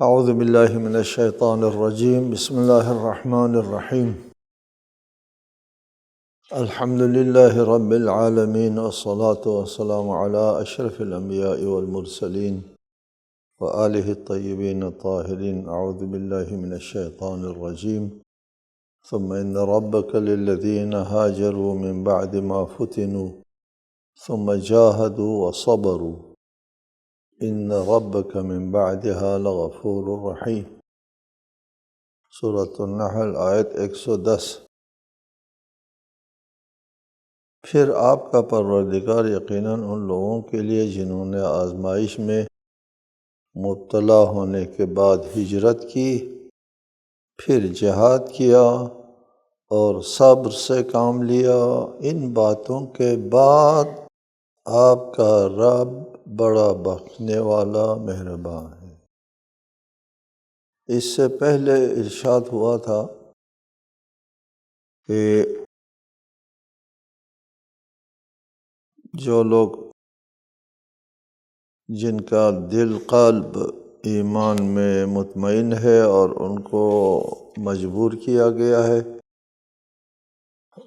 اعوذ باللہ من الشیطان الرجیم، بسم اللہ الرحمن الرحیم۔ الحمد للہ رب العالمین، والصلاة والسلام علی اشرف الانبیاء والمرسلین وآلہ الطیبین الطاہرین۔ اعوذ باللہ من الشیطان الرجیم۔ ثم ان ربک للذین ہاجروا من بعد ما فتنوا ثم جاہدوا وصبروا ان ربک من بعدها لغفور رحیم۔ سورۃ النحل آیت 110۔ پھر آپ کا پروردگار یقیناً ان لوگوں کے لیے جنہوں نے آزمائش میں مبتلا ہونے کے بعد ہجرت کی، پھر جہاد کیا اور صبر سے کام لیا، ان باتوں کے بعد آپ کا رب بڑا بخشنے والا مہربان ہے۔ اس سے پہلے ارشاد ہوا تھا کہ جو لوگ جن کا دل قلب ایمان میں مطمئن ہے اور ان کو مجبور کیا گیا ہے،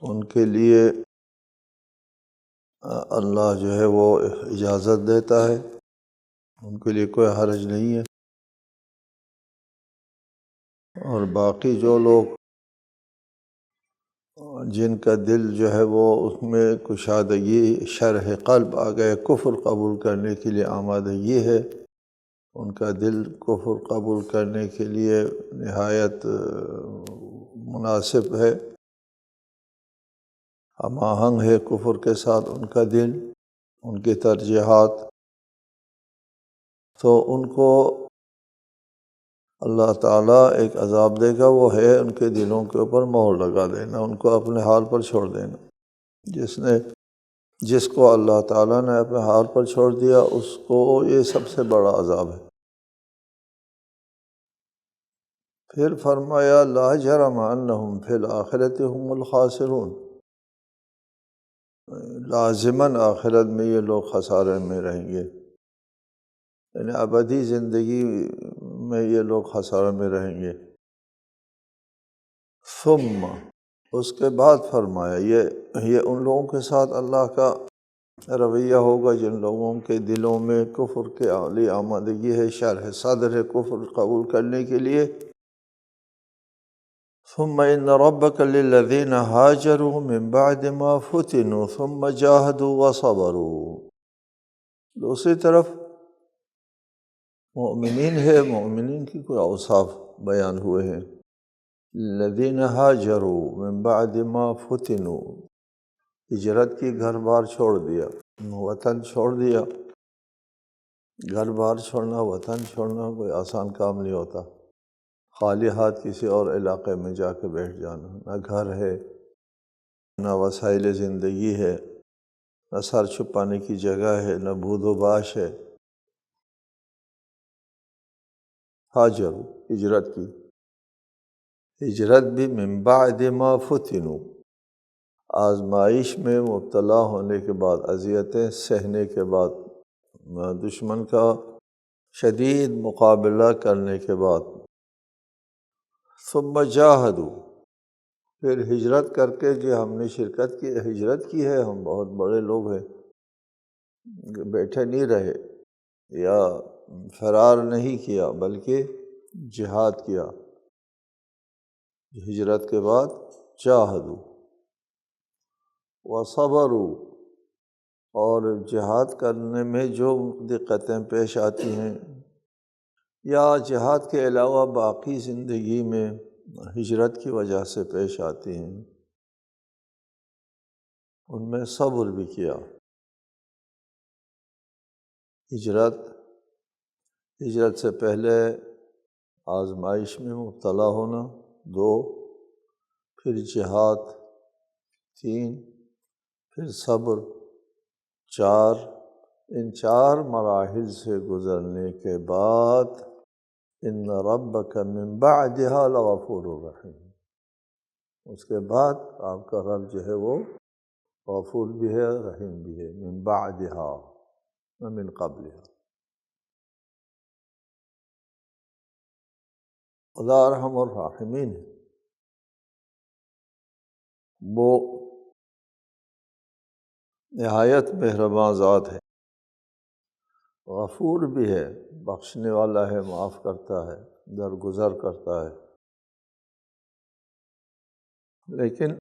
ان کے لیے اللہ جو ہے وہ اجازت دیتا ہے، ان کے لیے کوئی حرج نہیں ہے۔ اور باقی جو لوگ جن کا دل جو ہے وہ اس میں کشادگی، شرح قلب آ گئے، کفر قبول کرنے کے لیے آمادگی ہے، ان کا دل کفر قبول کرنے کے لیے نہایت مناسب ہے، ہم آہنگ ہے کفر کے ساتھ ان کا دل، ان کی ترجیحات، تو ان کو اللہ تعالیٰ ایک عذاب دے گا، وہ ہے ان کے دلوں کے اوپر مہر لگا دینا، ان کو اپنے حال پر چھوڑ دینا۔ جس کو اللہ تعالیٰ نے اپنے حال پر چھوڑ دیا، اس کو یہ سب سے بڑا عذاب ہے۔ پھر فرمایا لا جرم انہم فی الآخرۃ هم الخاسرون، لازماً آخرت میں یہ لوگ خسارے میں رہیں گے، یعنی ابدی زندگی میں یہ لوگ خسارے میں رہیں گے۔ ثم، اس کے بعد فرمایا یہ ان لوگوں کے ساتھ اللہ کا رویہ ہوگا جن لوگوں کے دلوں میں کفر کے عالی آمادگی ہے، شرح صدر ہے کفر قبول کرنے کے لیے۔ ثم ان ربک للذین ہاجروا من بعد ما فتنوا ثم جاہدوا وصبروا۔ دوسری طرف مؤمنین ہے، مؤمنین کی کوئی اوصاف بیان ہوئے ہیں۔ الذین ہاجروا من بعد ما فتنوا، ہجرت کی، گھر بار چھوڑ دیا، وطن چھوڑ دیا۔ گھر بار چھوڑنا، وطن چھوڑنا کوئی آسان کام نہیں ہوتا۔ خالی ہاتھ کسی اور علاقے میں جا کے بیٹھ جانا، نہ گھر ہے، نہ وسائل زندگی ہے، نہ سر چھپانے کی جگہ ہے، نہ بود و باش ہے۔ ہاجر، ہجرت کی، ہجرت بھی من بعد ما فتنوا، آزمائش میں مبتلا ہونے کے بعد، اذیتیں سہنے کے بعد، دشمن کا شدید مقابلہ کرنے کے بعد۔ ثم جاہدوا، پھر ہجرت کر کے جو ہم نے ہجرت کی ہے، ہم بہت بڑے لوگ ہیں، بیٹھے نہیں رہے یا فرار نہیں کیا بلکہ جہاد کیا۔ ہجرت کے بعد جاہدوا وصبروا، اور جہاد کرنے میں جو دقتیں پیش آتی ہیں یا جہاد کے علاوہ باقی زندگی میں ہجرت کی وجہ سے پیش آتی ہیں، ان میں صبر بھی کیا۔ ہجرت سے پہلے آزمائش میں مبتلا ہونا، 2، پھر جہاد، 3، پھر صبر، 4۔ ان 4 مراحل سے گزرنے کے بعد ان ربک من بعدها لغفور رحیم، اس کے بعد آپ کا رب جو ہے وہ غفور بھی ہے، رحیم بھی ہے، من بعدها نہ من قبلها۔ خدا ارحم الراحمین ہے، وہ نہایت مہرباں ذات ہے، غفور بھی ہے، بخشنے والا ہے، معاف کرتا ہے، درگزر کرتا ہے۔ لیکن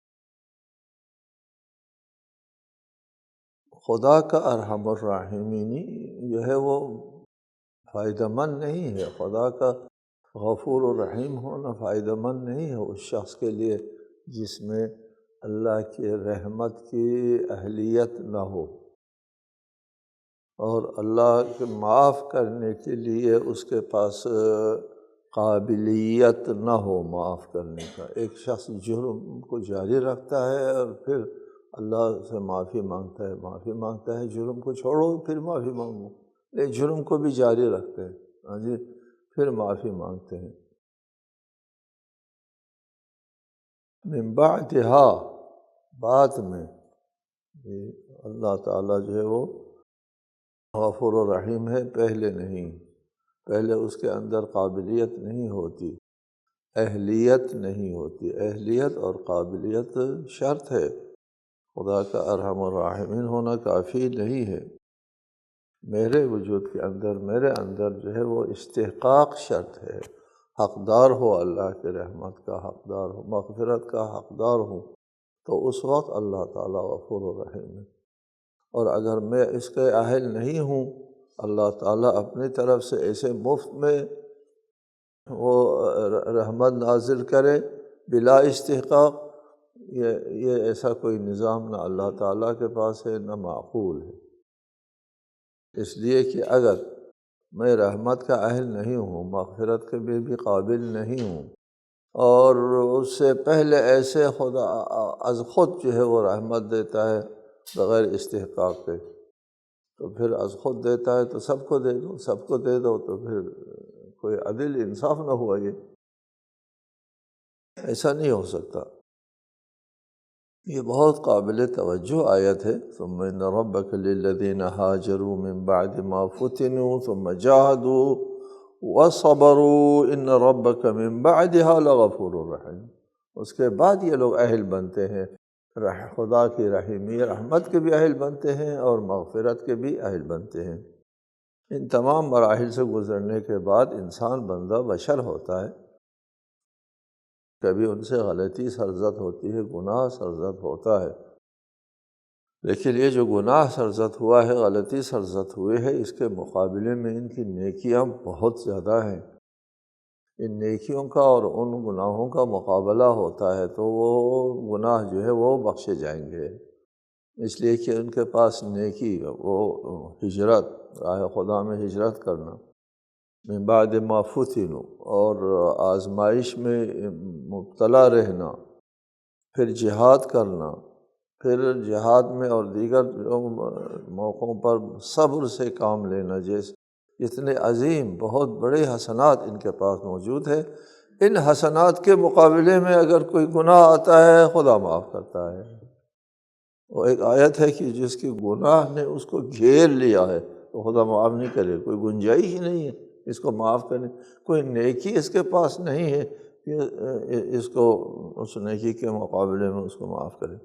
خدا کا ارحم الراحمینی جو ہے وہ فائدہ مند نہیں ہے، خدا کا غفور الرحیم ہونا فائدہ مند نہیں ہے اس شخص کے لیے جس میں اللہ کی رحمت کی اہلیت نہ ہو، اور اللہ کے معاف کرنے کے لیے اس کے پاس قابلیت نہ ہو معاف کرنے کا۔ ایک شخص جرم کو جاری رکھتا ہے اور پھر اللہ سے معافی مانگتا ہے، جرم کو چھوڑو پھر معافی مانگو، لیکن جرم کو بھی جاری رکھتے ہیں، ہاں جی، پھر معافی مانگتے ہیں۔ من بعدہا، بعد میں، اللہ تعالیٰ جو ہے وہ غفور الرحیم ہے، پہلے نہیں، پہلے اس کے اندر قابلیت نہیں ہوتی، اہلیت نہیں ہوتی۔ اہلیت اور قابلیت شرط ہے، خدا کا ارحم الراحمین ہونا کافی نہیں ہے۔ میرے وجود کے اندر، میرے اندر جو ہے وہ استحقاق شرط ہے، حقدار ہو اللہ کے رحمت کا، حقدار ہو مغفرت کا، حقدار ہوں، تو اس وقت اللہ تعالیٰ غفور الرحیم ہے۔ اور اگر میں اس کے اہل نہیں ہوں، اللہ تعالیٰ اپنی طرف سے ایسے مفت میں وہ رحمت نازل کرے بلا استحقاق، یہ ایسا کوئی نظام نہ اللہ تعالیٰ کے پاس ہے نہ معقول ہے۔ اس لیے کہ اگر میں رحمت کا اہل نہیں ہوں، مغفرت کے بھی قابل نہیں ہوں، اور اس سے پہلے ایسے خدا از خود جو ہے وہ رحمت دیتا ہے بغیر استحقاق کے، تو پھر از خود دیتا ہے تو سب کو دے دو، سب کو دے دو، تو پھر کوئی عدل انصاف نہ ہوا، یہ ایسا نہیں ہو سکتا۔ یہ بہت قابل توجہ آیت ہے۔ ثم ان ربک للذین ہاجروا من بعد ما فتنوا ثم جاہدوا وصبروا ان ربک من بعدها لغفور رحیم۔ اس کے بعد یہ لوگ اہل بنتے ہیں، خدا کی رحیمی رحمت کے بھی اہل بنتے ہیں اور مغفرت کے بھی اہل بنتے ہیں۔ ان تمام مراحل سے گزرنے کے بعد انسان بندہ بشر ہوتا ہے، کبھی ان سے غلطی سرزد ہوتی ہے، گناہ سرزد ہوتا ہے، لیکن یہ جو گناہ سرزد ہوا ہے، غلطی سرزد ہوئے ہے، اس کے مقابلے میں ان کی نیکیاں بہت زیادہ ہیں۔ ان نیکیوں کا اور ان گناہوں کا مقابلہ ہوتا ہے تو وہ گناہ جو ہے وہ بخشے جائیں گے، اس لیے کہ ان کے پاس نیکی، وہ ہجرت، راہ خدا میں ہجرت کرنا، من بعد ما فتنوا، اور آزمائش میں مبتلا رہنا، پھر جہاد کرنا، پھر جہاد میں اور دیگر موقعوں پر صبر سے کام لینا، جیسے اتنے عظیم بہت بڑے حسنات ان کے پاس موجود ہے۔ ان حسنات کے مقابلے میں اگر کوئی گناہ آتا ہے خدا معاف کرتا ہے۔ وہ ایک آیت ہے کہ جس کی گناہ نے اس کو گھیر لیا ہے تو خدا معاف نہیں کرے، کوئی گنجائش ہی نہیں ہے اس کو معاف کرنے، کوئی نیکی اس کے پاس نہیں ہے کہ اس کو اس نیکی کے مقابلے میں اس کو معاف کرے۔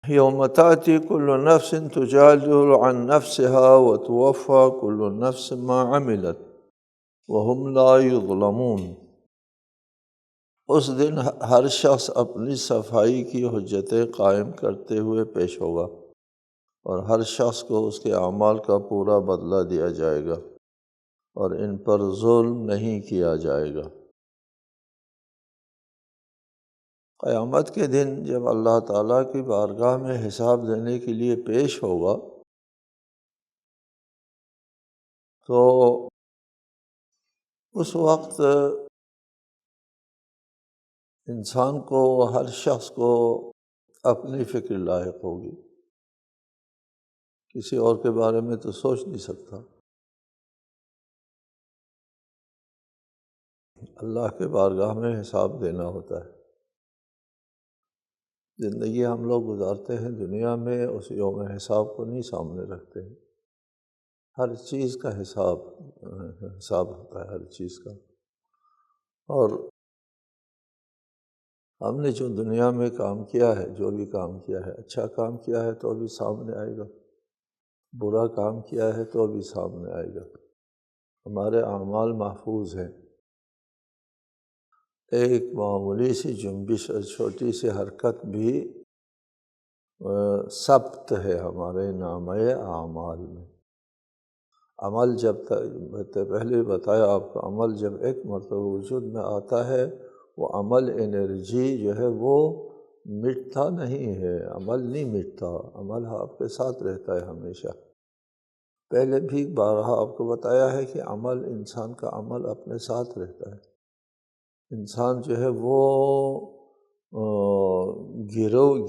یوم تأتی کل نفس تجادل عن نفسها وتوفى كل نفس ما عملت وهم لا يظلمون۔ اس دن ہر شخص اپنی صفائی کی حجتیں قائم کرتے ہوئے پیش ہوگا، اور ہر شخص کو اس کے اعمال کا پورا بدلہ دیا جائے گا، اور ان پر ظلم نہیں کیا جائے گا۔ قیامت کے دن جب اللہ تعالیٰ کی بارگاہ میں حساب دینے کے لیے پیش ہوگا تو اس وقت انسان کو، ہر شخص کو اپنی فکر لاحق ہوگی، کسی اور کے بارے میں تو سوچ نہیں سکتا۔ اللہ کے بارگاہ میں حساب دینا ہوتا ہے۔ زندگی ہم لوگ گزارتے ہیں دنیا میں، اس یوم حساب کو نہیں سامنے رکھتے ہیں۔ ہر چیز کا حساب حساب ہوتا ہے ہر چیز کا۔ اور ہم نے جو دنیا میں کام کیا ہے، جو بھی کام کیا ہے، اچھا کام کیا ہے تو بھی سامنے آئے گا، برا کام کیا ہے تو بھی سامنے آئے گا۔ ہمارے اعمال محفوظ ہیں۔ ایک معمولی سی جنبش اور چھوٹی سی حرکت بھی ثبت ہے ہمارے نامہ اعمال میں۔ عمل جب تک پہلے بتایا آپ کو، عمل جب ایک مرتبہ وجود میں آتا ہے، وہ عمل انرجی جو ہے وہ مٹتا نہیں ہے، عمل نہیں مٹتا، عمل آپ کے ساتھ رہتا ہے ہمیشہ۔ پہلے بھی بارہا آپ کو بتایا ہے کہ عمل، انسان کا عمل اپنے ساتھ رہتا ہے۔ انسان جو ہے وہ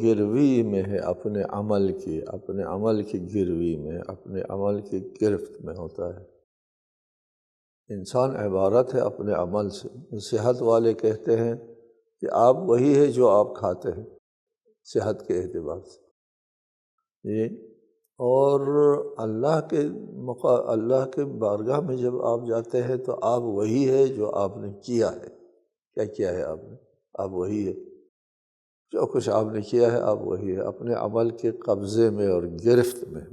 گروی میں ہے، اپنے عمل کی گروی میں، اپنے عمل کی گرفت میں ہوتا ہے۔ انسان عبارت ہے اپنے عمل سے۔ صحت والے کہتے ہیں کہ آپ وہی ہے جو آپ کھاتے ہیں، صحت کے اعتبار سے یہ۔ اور اللہ کے بارگاہ میں جب آپ جاتے ہیں تو آپ وہی ہے جو آپ نے کیا ہے۔ کیا کیا ہے آپ نے؟ آپ وہی ہے، جو کچھ آپ نے کیا ہے آپ وہی ہے، اپنے عمل کے قبضے میں اور گرفت میں۔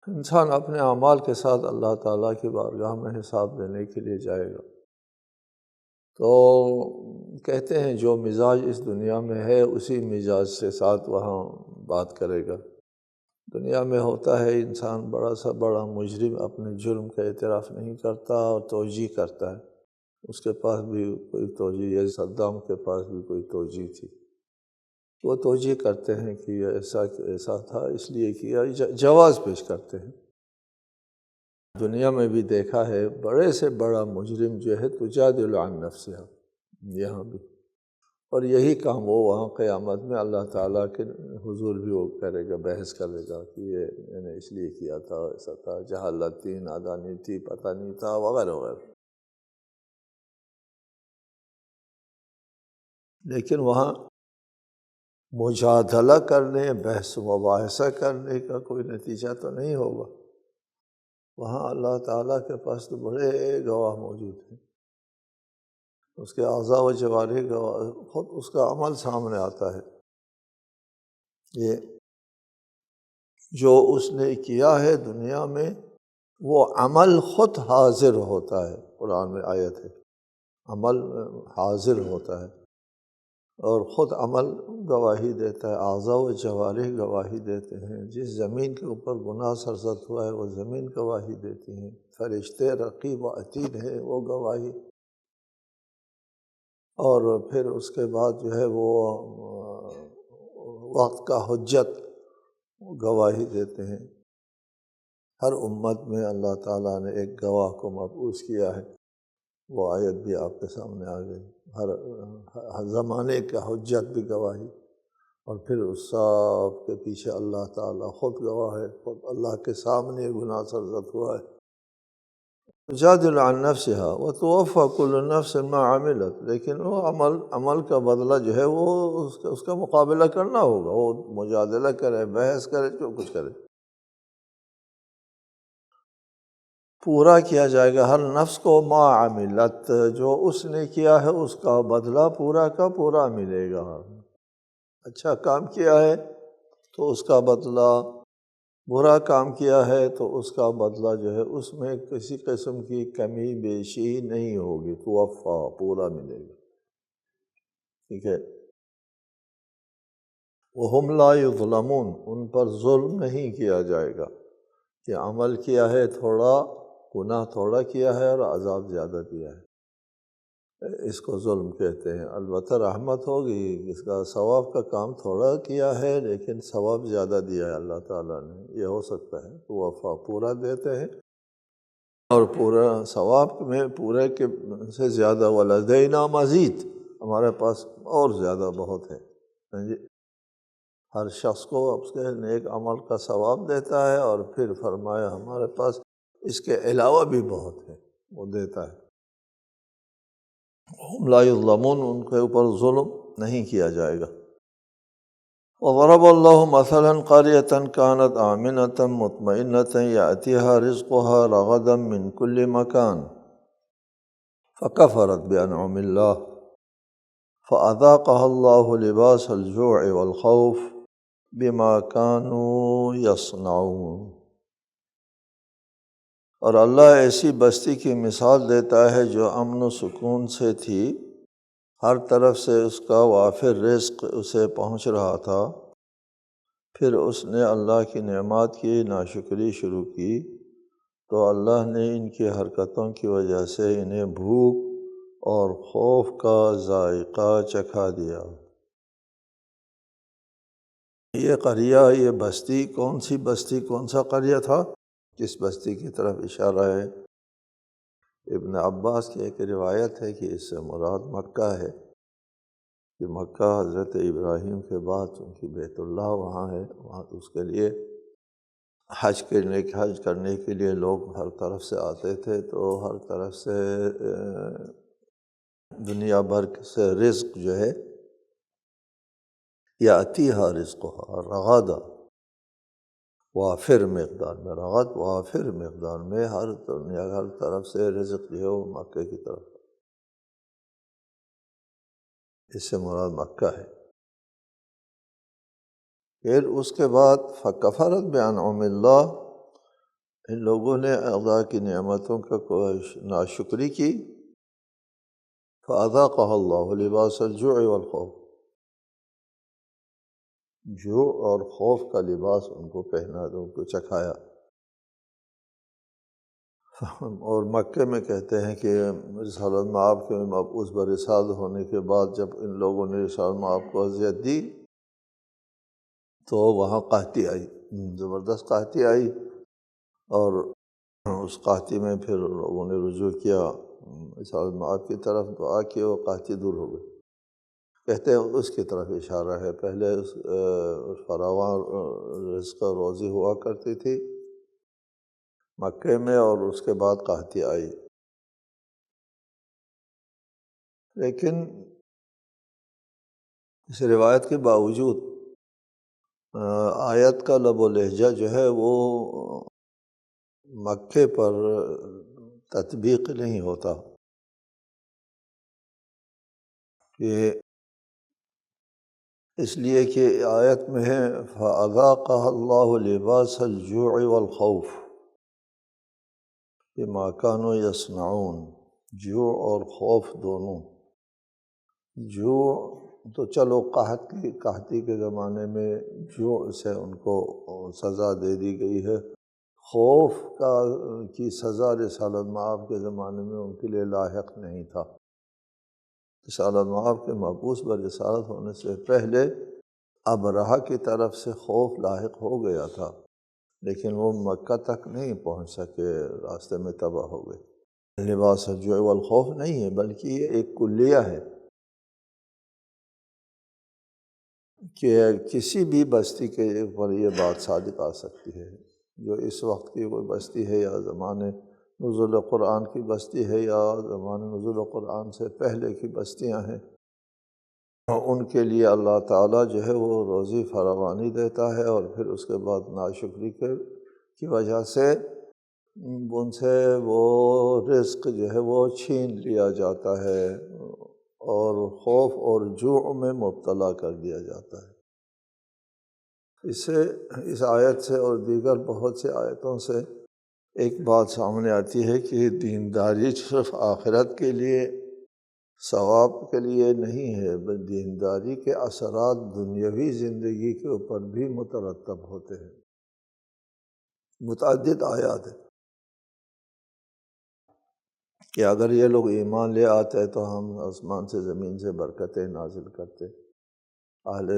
انسان اپنے اعمال کے ساتھ اللہ تعالیٰ کی بارگاہ میں حساب دینے کے لیے جائے گا۔ تو کہتے ہیں جو مزاج اس دنیا میں ہے اسی مزاج سے ساتھ وہاں بات کرے گا۔ دنیا میں ہوتا ہے انسان بڑا سا بڑا مجرم اپنے جرم کا اعتراف نہیں کرتا اور توجیہ کرتا ہے۔ اس کے پاس بھی کوئی توجیہ، یا صدام کے پاس بھی کوئی توجیہ تھی، وہ توجیہ کرتے ہیں کہ یہ ایسا تھا اس لیے کیا، جواز پیش کرتے ہیں۔ دنیا میں بھی دیکھا ہے بڑے سے بڑا مجرم جو ہے تجادل عن نفسہا، یہاں بھی، اور یہی کام وہ وہاں قیامت میں اللہ تعالیٰ کے حضور بھی وہ کرے گا، بحث کرے گا کہ یہ میں نے اس لیے کیا تھا، ایسا تھا، جہالت تھی، نادانی تھی، پتہ نہیں تھا، وغیرہ وغیرہ۔ لیکن وہاں مجادلہ کرنے، بحث و مباحثہ کرنے کا کوئی نتیجہ تو نہیں ہوگا۔ وہاں اللہ تعالیٰ کے پاس تو بڑے گواہ موجود ہیں، اس کے اعضاء و جوارح گواہ، خود اس کا عمل سامنے آتا ہے۔ یہ جو اس نے کیا ہے دنیا میں، وہ عمل خود حاضر ہوتا ہے۔ قرآن میں آیت ہے، عمل حاضر ہوتا ہے اور خود عمل گواہی دیتا ہے، اعضاء و جوارح گواہی دیتے ہیں۔ جس زمین کے اوپر گناہ سرزد ہوا ہے وہ زمین گواہی دیتی ہیں، فرشتے رقیب و عتید ہیں وہ گواہی، اور پھر اس کے بعد جو ہے وہ وقت کا حجت گواہی دیتے ہیں۔ ہر امت میں اللہ تعالیٰ نے ایک گواہ کو مبعوث کیا ہے، وہ آیت بھی آپ کے سامنے آ گئی۔ ہر زمانے کا حجت بھی گواہی، اور پھر اس سب کے پیچھے اللہ تعالیٰ خود گواہ ہے، خود اللہ کے سامنے گناہ سرزد ہوا ہے۔ تجادل عن نفسها وتوفى كل نفس ما عملت، لیکن وہ عمل کا بدلہ جو ہے وہ اس کا مقابلہ کرنا ہوگا، وہ مجادلہ کرے، بحث کرے، جو کچھ کرے، پورا کیا جائے گا ہر نفس کو ما عملت، جو اس نے کیا ہے اس کا بدلہ پورا کا پورا ملے گا۔ اچھا کام کیا ہے تو اس کا بدلہ، برا کام کیا ہے تو اس کا بدلہ جو ہے اس میں کسی قسم کی کمی بیشی نہیں ہوگی، توفیٰ پورا ملے گا، ٹھیک ہے۔ وَهُمْ لَا يُظْلَمُونَ، ان پر ظلم نہیں کیا جائے گا کہ عمل کیا ہے تھوڑا، گناہ تھوڑا کیا ہے اور عذاب زیادہ دیا ہے، اس کو ظلم کہتے ہیں۔ البتہ رحمت ہوگی، اس کا ثواب کا کام تھوڑا کیا ہے لیکن ثواب زیادہ دیا ہے اللہ تعالیٰ نے، یہ ہو سکتا ہے۔ تو وفا پورا دیتے ہیں اور پورا ثواب میں پورے کے سے زیادہ، وَلَدَيْنَا مَزِيدٌ، ہمارے پاس اور زیادہ بہت ہے۔ جی، ہر شخص کو اس کے نیک عمل کا ثواب دیتا ہے، اور پھر فرمایا ہمارے پاس اس کے علاوہ بھی بہت ہے، وہ دیتا ہے۔ ہم لا یظلمون، ان کے اوپر ظلم نہیں کیا جائے گا۔ وضرب الله مثلا قرية كانت آمنة مطمئنة يأتيها رزقها رغدا من كل مكان فكفرت بأنعم الله فأذاقها الله لباس الجوع والخوف بما كانوا يصنعون۔ اور اللہ ایسی بستی کی مثال دیتا ہے جو امن و سکون سے تھی، ہر طرف سے اس کا وافر رزق اسے پہنچ رہا تھا، پھر اس نے اللہ کی نعمات کی ناشکری شروع کی تو اللہ نے ان کی حرکتوں کی وجہ سے انہیں بھوک اور خوف کا ذائقہ چکھا دیا۔ یہ قریہ، یہ بستی، کون سی بستی، کون سا قریہ تھا؟ کس بستی کی طرف اشارہ ہے؟ ابن عباس کی ایک روایت ہے کہ اس سے مراد مکہ ہے، کہ مکہ حضرت ابراہیم کے بعد چونکہ بیت اللہ وہاں ہے، وہاں اس کے لیے حج کرنے کے لیے لوگ ہر طرف سے آتے تھے، تو ہر طرف سے دنیا بھر سے رزق جو ہے یاتیہا رزقہا رغدا، وافر مقدار میں، رغد وافر مقدار میں، ہر طرف سے رزق جو ہے وہ مکہ کی طرف، اس سے مراد مکہ ہے۔ پھر اس کے بعد فکفرت بانعم اللہ، ان لوگوں نے اللہ کی نعمتوں کا ناشکری کی، فاذاقها اللہ لباس الجوع والخوف، جوع اور خوف کا لباس ان کو پہنا، ان کو چکھایا۔ اور مکے میں کہتے ہیں کہ رسالت مآب کے مبعوث برسالت ہونے کے بعد جب ان لوگوں نے رسالت مآب کو اذیت دی تو وہاں قحطی آئی، زبردست قحطی آئی، اور اس قحطی میں پھر لوگوں نے رجوع کیا رسالت مآب کی طرف، دعا کی، وہ قحطی دور ہو گئی۔ کہتے ہیں اس کی طرف اشارہ ہے، پہلے فراواں رزق روزی ہوا کرتی تھی مکے میں، اور اس کے بعد قحطی آئی۔ لیکن اس روایت کے باوجود آیت کا لب و لہجہ جو ہے وہ مکے پر تطبیق نہیں ہوتا، کہ اس لیے کہ آیت میں ہے فَأَذَاقَهَا اللَّهُ لِبَاسَ الْجُوعِ وَالْخَوْفِ بِمَا كَانُوا يَصْنَعُونَ، جوع اور خوف دونوں۔ جوع تو چلو قحطی کے زمانے میں جوع سے ان کو سزا دے دی گئی ہے، خوف کی سزا رسالت مآب کے زمانے میں ان کے لیے لاحق نہیں تھا۔ رسالت مآب کے مبعوث برسالت ہونے سے پہلے ابرہہ کی طرف سے خوف لاحق ہو گیا تھا، لیکن وہ مکہ تک نہیں پہنچ سکے، راستے میں تباہ ہو گئے۔ لباس الجوع والخوف نہیں ہے، بلکہ یہ ایک کلیہ ہے کہ کسی بھی بستی کے اوپر یہ بات صادق آ سکتی ہے، جو اس وقت کی کوئی بستی ہے یا زمانے نزول قرآن کی بستی ہے یا زمانے نزول قرآن سے پہلے کی بستیاں ہیں، ان کے لیے اللہ تعالیٰ جو ہے وہ روزی فراوانی دیتا ہے، اور پھر اس کے بعد ناشکری کی وجہ سے ان سے وہ رزق جو ہے وہ چھین لیا جاتا ہے اور خوف اور جوع میں مبتلا کر دیا جاتا ہے۔ اس آیت سے اور دیگر بہت سی آیتوں سے ایک بات سامنے آتی ہے کہ دینداری صرف آخرت کے لیے، ثواب کے لیے نہیں ہے، بلکہ دینداری کے اثرات دنیاوی زندگی کے اوپر بھی مترتب ہوتے ہیں۔ متعدد آیات ہیں کہ اگر یہ لوگ ایمان لے آتے تو ہم آسمان سے زمین سے برکتیں نازل کرتے، اہل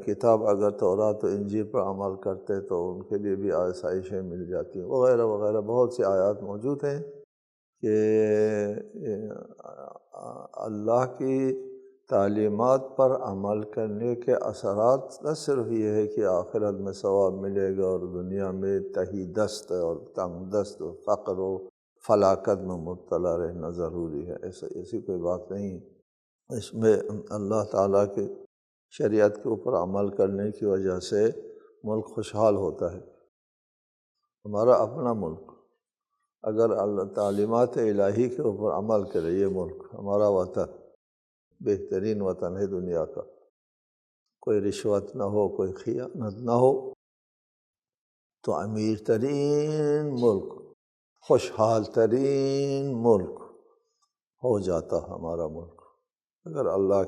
کتاب اگر تورات و انجیل پر عمل کرتے تو ان کے لیے بھی آسائشیں مل جاتی، وغیرہ وغیرہ بہت سی آیات موجود ہیں کہ اللہ کی تعلیمات پر عمل کرنے کے اثرات نہ صرف یہ ہے کہ آخرت میں ثواب ملے گا اور دنیا میں تہی دست اور تنگ دست و فقر و فلاکت میں مبتلا رہنا ضروری ہے، ایسی کوئی بات نہیں۔ اس میں اللہ تعالیٰ کے شریعت کے اوپر عمل کرنے کی وجہ سے ملک خوشحال ہوتا ہے۔ ہمارا اپنا ملک اگر اللہ تعلیمات الہی کے اوپر عمل کرے، یہ ملک ہمارا وطن بہترین وطن ہے دنیا کا، کوئی رشوت نہ ہو، کوئی خیانت نہ ہو، تو امیر ترین ملک، خوشحال ترین ملک ہو جاتا ہمارا ملک، اگر اللہ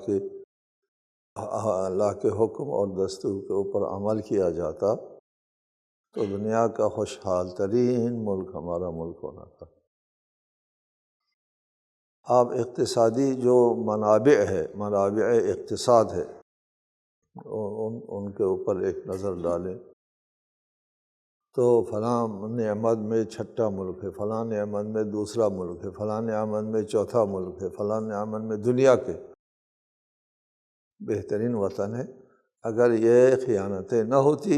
کے حکم اور دستور کے اوپر عمل کیا جاتا تو دنیا کا خوشحال ترین ملک ہمارا ملک ہونا تھا۔ آپ اقتصادی جو منابع ہے، منابع اقتصاد ہے، ان کے اوپر ایک نظر ڈالیں تو فلاں نعمت میں چھٹا ملک ہے، فلاں نعمت میں دوسرا ملک ہے، فلاں نعمت میں چوتھا ملک ہے، فلاں نعمت میں دنیا کے بہترین وطن ہے۔ اگر یہ خیانتیں نہ ہوتی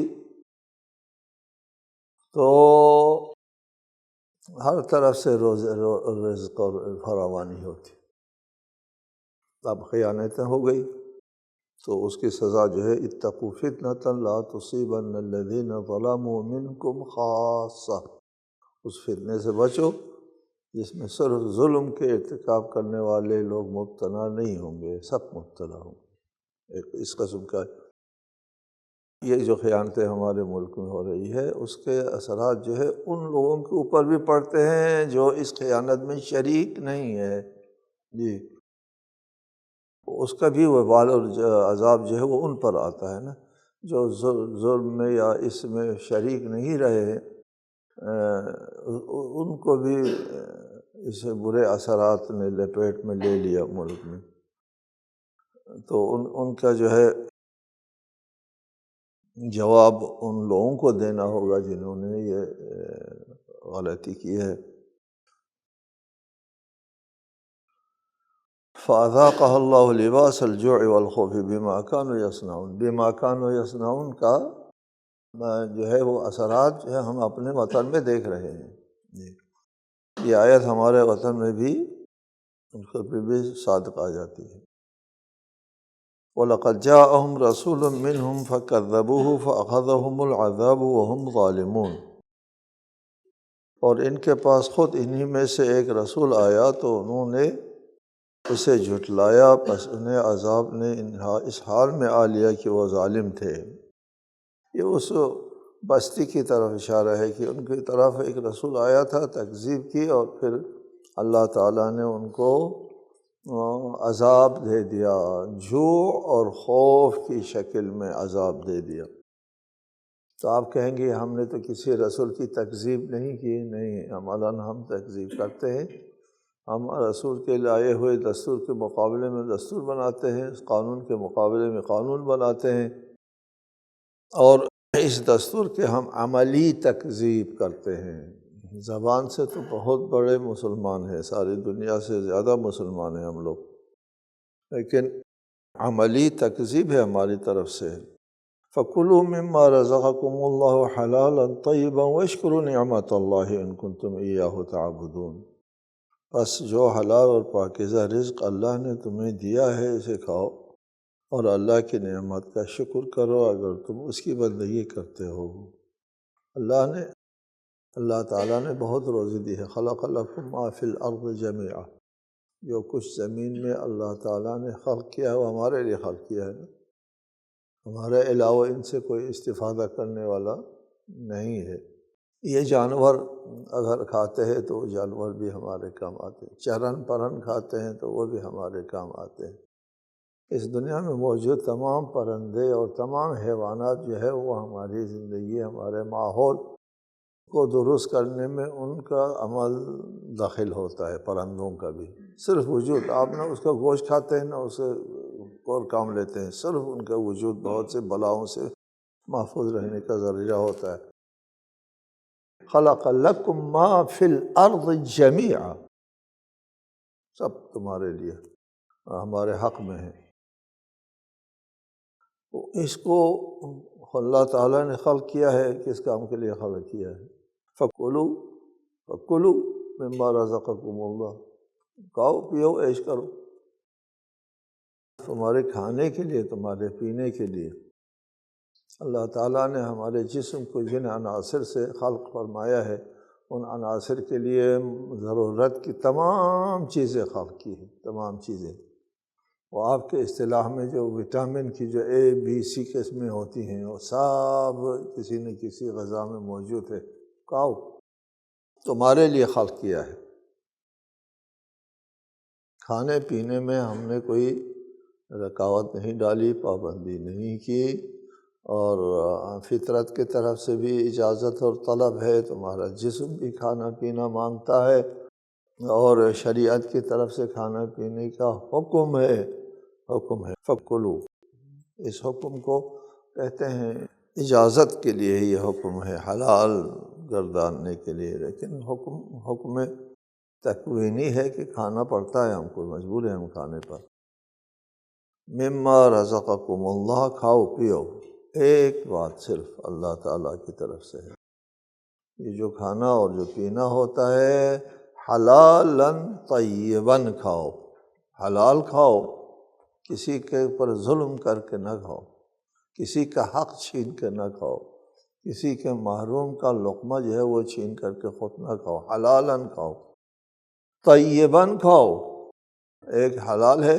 تو ہر طرف سے رزق اور فراوانی ہوتی۔ اب خیانتیں ہو گئی تو اس کی سزا جو ہے اتقوا فتنة لا تصیبن الذین ظلموا منکم خاصہ، اس فتنے سے بچو جس میں صرف ظلم کے ارتکاب کرنے والے لوگ مبتلا نہیں ہوں گے، سب مبتلا ہوں گے۔ اس قسم کا یہ جو خیانتیں ہمارے ملک میں ہو رہی ہے، اس کے اثرات جو ہے ان لوگوں کے اوپر بھی پڑتے ہیں جو اس خیانت میں شریک نہیں ہے، جی، اس کا بھی وبال اور عذاب جو ہے وہ ان پر آتا ہے نا، جو ظلم میں یا اس میں شریک نہیں رہے، ان کو بھی اس برے اثرات نے لپیٹ میں لے لیا ملک میں، تو ان کا جو ہے جواب ان لوگوں کو دینا ہوگا جنہوں نے یہ غلطی کی ہے۔ فَأَذَاقَهَا اللَّهُ لِبَاسَ الْجُوعِ وَالْخَوْفِ بِمَا كَانُوا يَصْنَعُونَ، بِمَا كَانُوا يَصْنَعُونَ کا جو ہے وہ اثرات جو ہے ہم اپنے وطن میں دیکھ رہے ہیں، جی، یہ آیت ہمارے وطن میں بھی ان کو بھی صادق آ جاتی ہے۔ وَلَقَدْ جَاءَهُمْ رَسُولٌ مِّنْهُمْ فَكَذَّبُوهُ فَأَخَذَهُمُ الْعَذَابُ وَهُمْ ظَالِمُونَ، اور ان کے پاس خود انہی میں سے ایک رسول آیا تو انہوں نے اسے جھٹلایا، پس انہیں عذاب نے اس حال میں آ لیا کہ وہ ظالم تھے۔ یہ اس بستی کی طرف اشارہ ہے کہ ان کی طرف ایک رسول آیا تھا، تکذیب کی، اور پھر اللہ تعالیٰ نے ان کو عذاب دے دیا، جوع اور خوف کی شکل میں عذاب دے دیا۔ تو آپ کہیں گے ہم نے تو کسی رسول کی تکذیب نہیں کی، نہیں، عملاً ہم تکذیب کرتے ہیں، ہم رسول کے لائے ہوئے دستور کے مقابلے میں دستور بناتے ہیں، اس قانون کے مقابلے میں قانون بناتے ہیں، اور اس دستور کے ہم عملی تکذیب کرتے ہیں۔ زبان سے تو بہت بڑے مسلمان ہیں، ساری دنیا سے زیادہ مسلمان ہیں ہم لوگ، لیکن عملی تکذیب ہے ہماری طرف سے۔ فَكُلُوا مِمَّا رَزَقَكُمُ اللَّهُ حَلَالًا طَيِّبًا وَاشْكُرُوا نِعْمَةَ اللَّهِ إِن كُنتُمْ إِيَّاهُ تَعْبُدُونَ، بس جو حلال اور پاکیزہ رزق اللہ نے تمہیں دیا ہے اسے کھاؤ، اور اللہ کی نعمت کا شکر کرو اگر تم اس کی بندگی کرتے ہو۔ اللہ تعالیٰ نے بہت روزی دی ہے۔ خلق لکم ما فی الارض جمیعا، جو کچھ زمین میں اللہ تعالیٰ نے خلق کیا ہے وہ ہمارے لیے خلق کیا ہے، ہمارے علاوہ ان سے کوئی استفادہ کرنے والا نہیں ہے۔ یہ جانور اگر کھاتے ہیں تو وہ جانور بھی ہمارے کام آتے ہیں، چرن پرن کھاتے ہیں تو وہ بھی ہمارے کام آتے ہیں۔ اس دنیا میں موجود تمام پرندے اور تمام حیوانات جو ہے وہ ہماری زندگی، ہمارے ماحول کو درست کرنے میں ان کا عمل داخل ہوتا ہے، پرندوں کا بھی۔ صرف وجود، آپ نہ اس کا گوشت کھاتے ہیں نہ اسے اور کام لیتے ہیں، صرف ان کا وجود بہت سے بلاؤں سے محفوظ رہنے کا ذریعہ ہوتا ہے۔ خلق لکم ما فی الارض جمیعا، سب تمہارے لیے ہمارے حق میں ہے۔ اس کو اللہ تعالیٰ نے خلق کیا ہے، کس کام کے لیے خلق کیا ہے؟ فَكُلُوا مِمَّا رَزَقَكُمُ اللَّهُ، کھاؤ پیو عیش کرو۔ تمہارے کھانے کے لیے، تمہارے پینے کے لیے۔ اللہ تعالیٰ نے ہمارے جسم کو جن عناصر سے خلق فرمایا ہے، ان عناصر کے لیے ضرورت کی تمام چیزیں خلق کی ہیں، تمام چیزیں۔ وہ آپ کے اصطلاح میں جو وٹامن کی جو اے بی سی قسمیں ہوتی ہیں، وہ سب کسی نہ کسی غذا میں موجود ہے۔ کھاؤ، تمہارے لیے خلق کیا ہے۔ کھانے پینے میں ہم نے کوئی رکاوٹ نہیں ڈالی، پابندی نہیں کی، اور فطرت کی طرف سے بھی اجازت اور طلب ہے، تمہارا جسم بھی کھانا پینا مانگتا ہے، اور شریعت کی طرف سے کھانا پینے کا حکم ہے، فَكُلُوا۔ اس حکم کو کہتے ہیں اجازت کے لیے یہ حکم ہے، حلال گرداننے کے لیے، لیکن حکم تکوینی ہے کہ کھانا پڑتا ہے، ہم کو مجبور ہے ہم کھانے پر۔ مما رزقکم اللہ، کھاؤ پیو۔ ایک بات صرف اللہ تعالیٰ کی طرف سے ہے، یہ جو کھانا اور جو پینا ہوتا ہے، حلالً طیباً کھاؤ، حلال کھاؤ، کسی کے اوپر ظلم کر کے نہ کھاؤ، کسی کا حق چھین کے نہ کھاؤ، کسی کے محروم کا لقمہ جو ہے وہ چھین کر کے خود نہ کھاؤ، حلالً کھاؤ، طیباً کھاؤ۔ ایک حلال ہے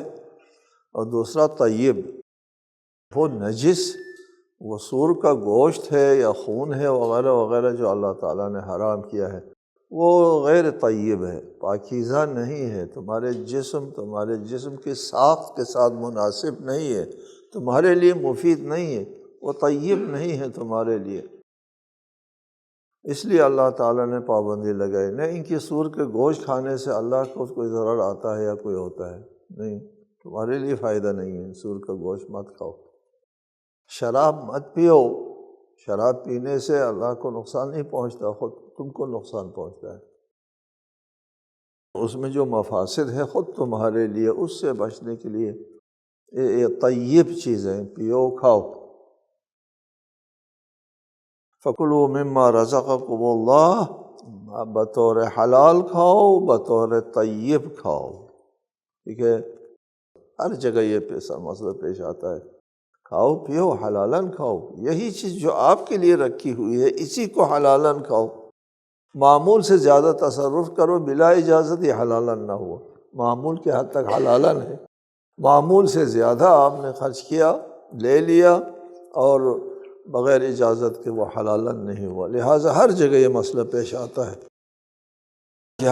اور دوسرا طیب۔ وہ نجس، وہ سور کا گوشت ہے یا خون ہے وغیرہ وغیرہ جو اللہ تعالیٰ نے حرام کیا ہے، وہ غیر طیب ہے، پاکیزہ نہیں ہے، تمہارے جسم کی ساخت کے ساتھ مناسب نہیں ہے، تمہارے لیے مفید نہیں ہے، وہ طیب نہیں ہے تمہارے لیے۔ اس لیے اللہ تعالیٰ نے پابندی لگائی، نہیں کہ سور کے گوشت کھانے سے اللہ کو کوئی ضرر آتا ہے یا کوئی ہوتا ہے، نہیں، تمہارے لیے فائدہ نہیں ہے، سور کا گوشت مت کھاؤ۔ شراب مت پیو، شراب پینے سے اللہ کو نقصان نہیں پہنچتا، خود تم کو نقصان پہنچتا ہے، اس میں جو مفاسد ہے خود تمہارے لیے، اس سے بچنے کے لیے یہ طیب چیزیں پیو کھاؤ۔ فَكُلُوا مِمَّا رَزَقَكُمُ اللَّهُ، بطور حلال کھاؤ، بطور طیب کھاؤ، ٹھیک ہے؟ ہر جگہ یہ مسئلہ پیش آتا ہے، کھاؤ پیو حلالً کھاؤ، یہی چیز جو آپ کے لیے رکھی ہوئی ہے اسی کو حلالً کھاؤ۔ معمول سے زیادہ تصرف کرو بلا اجازت، یہ حلالً نہ ہوا، معمول کے حد تک حلالً ہے، معمول سے زیادہ آپ نے خرچ کیا، لے لیا، اور بغیر اجازت کے وہ حلالً نہیں ہوا۔ لہٰذا ہر جگہ یہ مسئلہ پیش آتا ہے کہ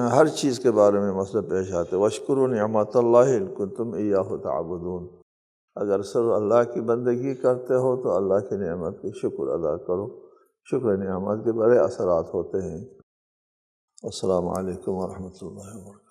ہر چیز کے بارے میں مسئلہ پیش آتا ہے۔ وَاشْكُرُوا نِعْمَتَ اللَّهِ إِن كُنتُمْ إِيَّاهُ تَعْبُدُونَ۔ اگر صرف اللہ کی بندگی کرتے ہو تو اللہ کی نعمت کی شکر ادا کرو، شکر نعمت کے بڑے اثرات ہوتے ہیں۔ السلام علیکم ورحمۃ اللہ وبرکاتہ۔